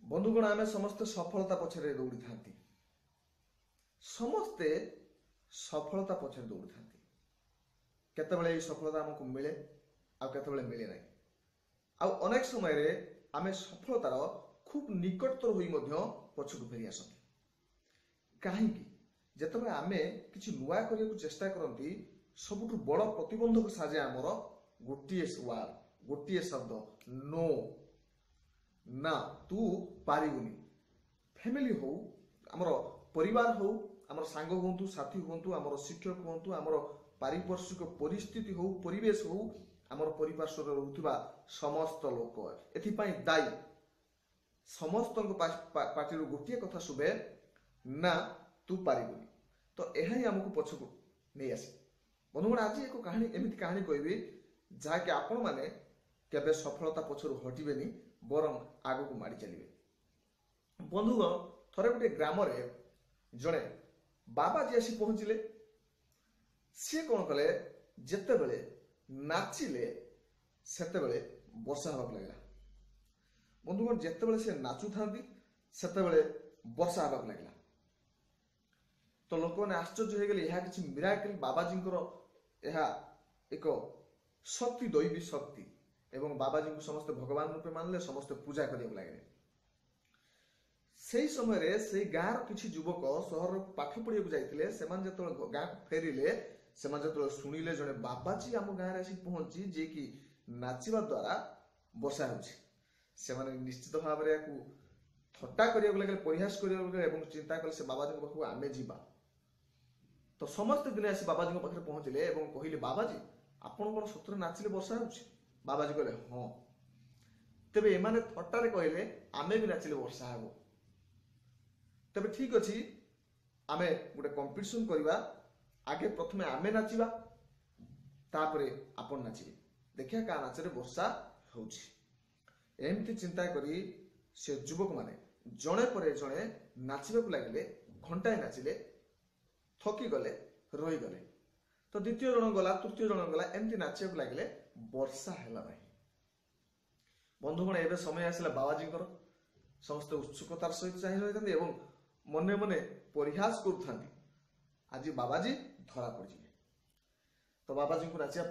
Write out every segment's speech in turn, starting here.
बंधुगण आमे समस्ते सफलता पछरे दौड़ी था समस्ते सफलता पछरे दौड़ी था केतबेले सफलता आमको मिले आ केतबेले मिले ना आ अनेक समय रे आमे सफलतार खूब निकटतर होई मध्य पछकु फेरी आसती कहीं जेतबेले आमे किछि नुआ करिया को चेष्टा करंती सबुठु बड़ प्रतिबंधक साजे आमर गोटिए वार्ड गोटिए शब्द नो ना तू पारिबुनी फैमिली हो आमर परिवार हो आमर सांग हुंतु साथी हुंतु आमर शिक्षक हुंतु आमर पारिपार्श्विक परिस्थिति हो परिवेश हो आमर परिपार्श्व रहउथिबा समस्त लोक एथिपाई दायी समस्त पार्टी गोटे कथा सुबे ना तू पारिबुनी तो यही आमको पछकु नहीं आसे बंधुगण आज एक कहानी एमती कहानी कहबी जहाँकि आपण माने केबे सफलता पछरु हटिबेनी बरं आगु को माड़ी चलिए बंधुगण थरे गोटे ग्राम रे जड़े बाबा जी आसी पहुंचले सी कौन कले जेते बेले नाचिले सेते बेले वर्षा हवाक लगला बंधुगण जेते बेले से नाचु थांती सेते बेले वर्षा हवाक लगला तो लोक ने आश्चर्य हो गले यह किछि मिराकल बाबाजी यह एक शक्ति दैवी शक्ति एवं बाबाजी को समस्त भगवान रूपे मानले समस्त पूजा करिया लगे से समय रे से गाँव किछि युवक सहर पाठ पढ़िया को जाइतिले सेमान जतल गाँ फेरिले सेमान जतल सुनिले जने बाबाजी आम गाँव रे आसी पहुंची जे कि नाचिबा द्वारा वर्षा होछि सेमाने निश्चित भाव रे याकू थट्टा करिया लगे परिहास करिया लगे एवं चिंता कले से बाबाजी पाखु आमे जीवा तो समस्त दिन आसी बाबाजी पाखे पहुंचले एवं कहले बाबाजी आपण कोन सତରେ नाचिले वर्षा होछि बाबाजी कहले हाँ तेबे एमाने थट्टारे कहले आमे भी नाचिले वर्षा हेबो तेबे ठीक अछि आमे गोटे कंपटीशन करिबा आगे प्रथमे आमे नाचिबा तापरे आपण नाचिबे देखिया का नाचरे वर्षा होछि एमती चिंता करी से युवक माने जणे परे जणे नाचिबा को लागिले घंटाए नाचिले थकी गले रही गले तो द्वितीय जन गला तृतीय जन गला एमती नाचिबा को लागिले वर्षा हेला नहीं बंधुगण एबे समय आसला बाबाजी समस्त उत्सुकतार सहित चाहि रही एवं मने मने परिहास करुथांती आज बाबाजी धरा पड़ जाए तो बाबाजी को नाचिया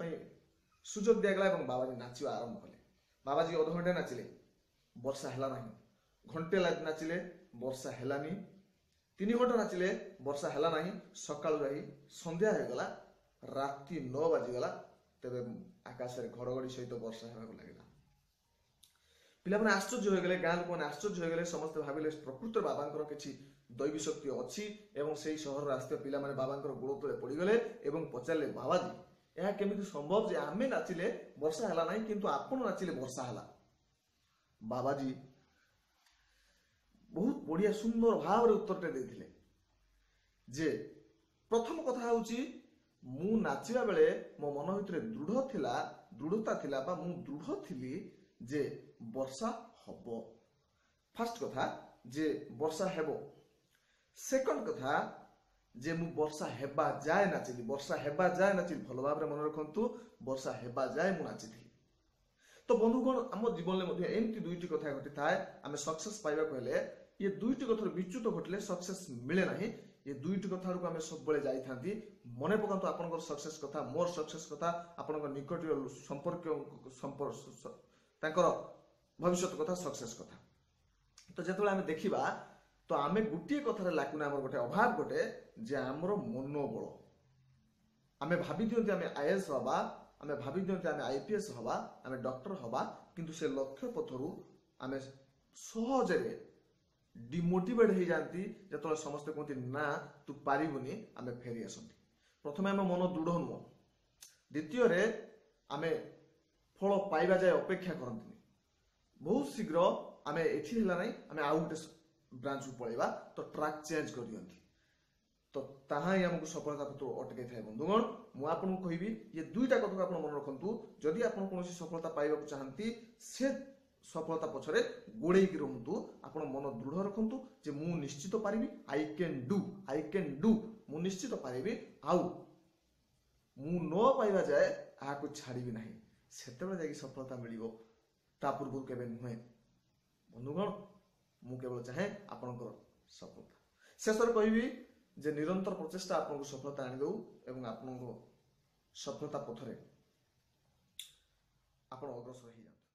सुजोग दिगला एवं बाबाजी नाचिबा आरंभ कले बाबाजी अध घंटे नाचिले वर्षा हेला नहीं घंटे नाचिले वर्षा हेलानी 3 घंटा नाचिले वर्षा हेला नहीं सकाळु रही संध्या हो गला राति 9 बाजी गला तेबे आकाश रे घड़घड़ी सहित वर्षा हेबाक लागला पिला माने आश्चर्य हो गले गाँ लोक माने आश्चर्य हो गले समस्त भाबिले प्रकृत बाबांकर किछि दैवी शक्ति अछि एवं सेही शहर रास्ते पिला माने बाबांकर गोड़ तळे पड़ी गले एवं पचारले बाबाजी यह केमिति संभव जे आमे नाचिले वर्षा हला नहीं किंतु आपण नाचिले वर्षा हला बाबाजी बहुत बढ़िया सुंदर भाव रे उत्तर देथिले जे प्रथम कथा होची मु नाचिबा बेले मो मन भितरे दृढ़ता थिला बा मु दृढ़ थिली जे वर्षा हबो फर्स्ट कथा जे वर्षा हेबो सेकंड कथा जे मु वर्षा हेबा जाय नाचिली वर्षा हेबा जाय नाचिली भल भाव रे मन रखंतु वर्षा हेबा जाय मु नाचिली तो बंधुगण आम जीवन में मध्य एमती दुईटी कथा घटी थाए आमे सक्सेस पाइबा कहले ये दुईटी कथार विच्युत घटले सक्सेस मिले नहीं ये दुईटी कथा को आमे सब बेले जाई थांती मने पकांतु आपनकर सक्सेस कथा मोर सक्सेस कथा आपनकर निकट संपर्क तांकर भविष्य कथा सक्सेस कथा तो जेतबेले आमे देखिबा तो आमे गुटिए कथार लाकुना हमर गोटे अभाव गोटे जे हमर मनोबल आमे भाबी दियंती आमे आईएएस हबा आमे भाबी दियंती आमे आईपीएस हबा आमे डॉक्टर हबा किंतु से लक्ष्य पथरु आमे सहजरे डिमोटिवेट हो जाती जत समस्त कहते ना तू पारिबुनी आमे फेरी आसती प्रथम आम मन दृढ़ नुह द्वितीय आमे फल पाइबा जाए अपेक्षा करती बहुत शीघ्र आमे एथि हला नहीं आमे आउ गोटे ब्रांच को पळेबा तो ट्रैक चेंज कर दियंती तो ताहा ही हमको सफलता पत्र अटके थाए बंधुगण मु आपन कहबी ये दुईटा कथा आपन मन रखंतु जदि आपन कोनोसी सफलता पाइबा को चाहंती से सफलता पछरे गोड़े की रहंतु आपन मन दृढ़ रखंतु जे मु निश्चित पारिबी आई कैन डू मु निश्चित पारिबी आउ मु न पाइबा जाए आको छाड़ीबी नाही सेतेबेले जाई सफलता मिलिबो ता पूर्व केबे नुहे बंधुगण ମୁଁ କେବଳ ଚାହେଁ ଆପଣଙ୍କର ସଫଳତା। ଶେଷରେ କହିବି ଯେ ନିରନ୍ତର ପ୍ରଚେଷ୍ଟା ଆପଣଙ୍କୁ ସଫଳତା ଆଣିଦେଉ ଏବଂ ଆପଣଙ୍କ ସଫଳତା ପଥରେ ଆପଣ ଅଗ୍ରସର ହେଇଯାଆନ୍ତୁ।